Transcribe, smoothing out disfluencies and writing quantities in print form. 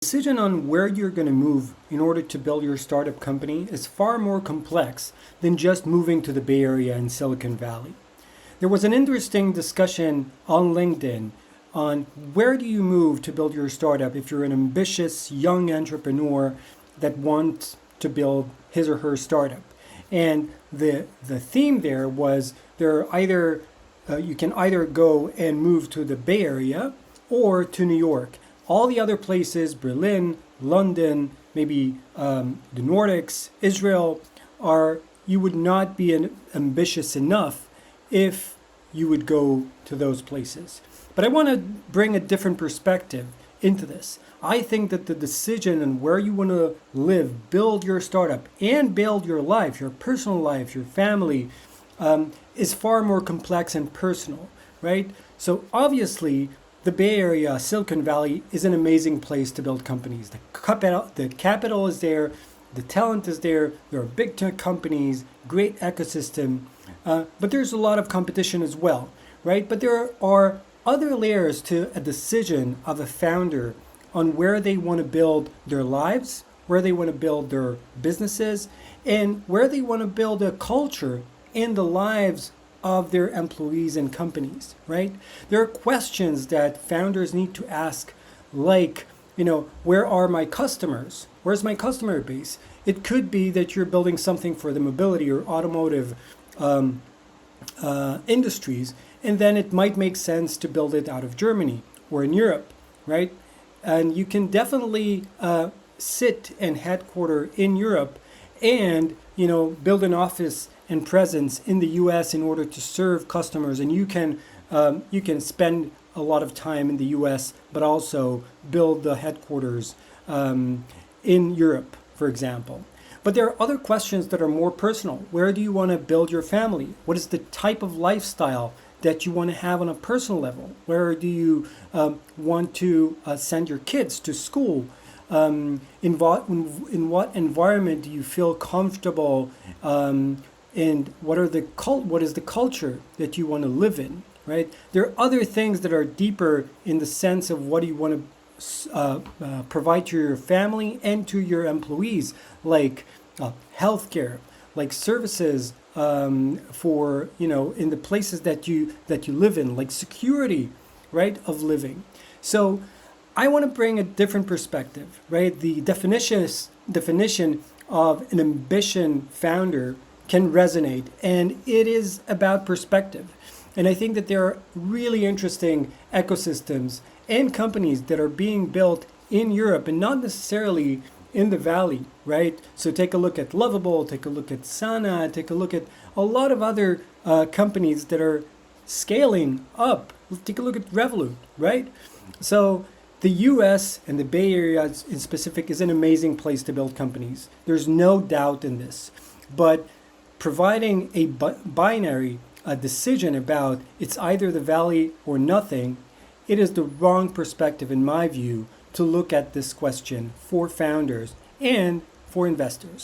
decision on where you're going to move in order to build your startup company is far more complex than just moving to the Bay Area and Silicon Valley. There was an interesting discussion on LinkedIn on where do you move to build your startup if you're an ambitious young entrepreneur that wants to build his or her startup. And the theme there was you can either go and move to the Bay Area or to New York. All the other places, Berlin, London, maybe the Nordics, Israel, you would not be ambitious enough if you would go to those places. But I want to bring a different perspective into this. I think that the decision on where you want to live, build your startup, and build your life, your personal life, your family, is far more complex and personal, right? So obviously, the Bay Area, Silicon Valley, is an amazing place to build companies. The capital is there, the talent is there, there are big tech companies, great ecosystem, but there's a lot of competition as well, right? But there are other layers to a decision of a founder on where they want to build their lives, where they want to build their businesses, and where they want to build a culture in the lives of their employees and companies, right? There are questions that founders need to ask, like, where are my customers? Where's my customer base? It could be that you're building something for the mobility or automotive industries, and then it might make sense to build it out of Germany or in Europe, right? And you can definitely sit and headquarter in Europe and, build an office and presence in the U.S. in order to serve customers. And you can spend a lot of time in the U.S., but also build the headquarters in Europe, for example. But there are other questions that are more personal. Where do you want to build your family? What is the type of lifestyle that you want to have on a personal level? Where do you want to send your kids to school? In what environment do you feel comfortable? And what is the culture that you want to live in? Right? There are other things that are deeper in the sense of what do you want to provide to your family and to your employees, like healthcare, like services for in the places that you live in, like security, right, of living. So I want to bring a different perspective, right? The definition of an ambition founder can resonate, and it is about perspective. And I think that there are really interesting ecosystems and companies that are being built in Europe and not necessarily in the Valley, right? So take a look at Lovable, take a look at Sana, take a look at a lot of other companies that are scaling up. Take a look at Revolut, right? So the US and the Bay Area in specific is an amazing place to build companies. There's no doubt in this. But providing a binary decision about it's either the Valley or nothing, it is the wrong perspective, in my view, to look at this question for founders and for investors.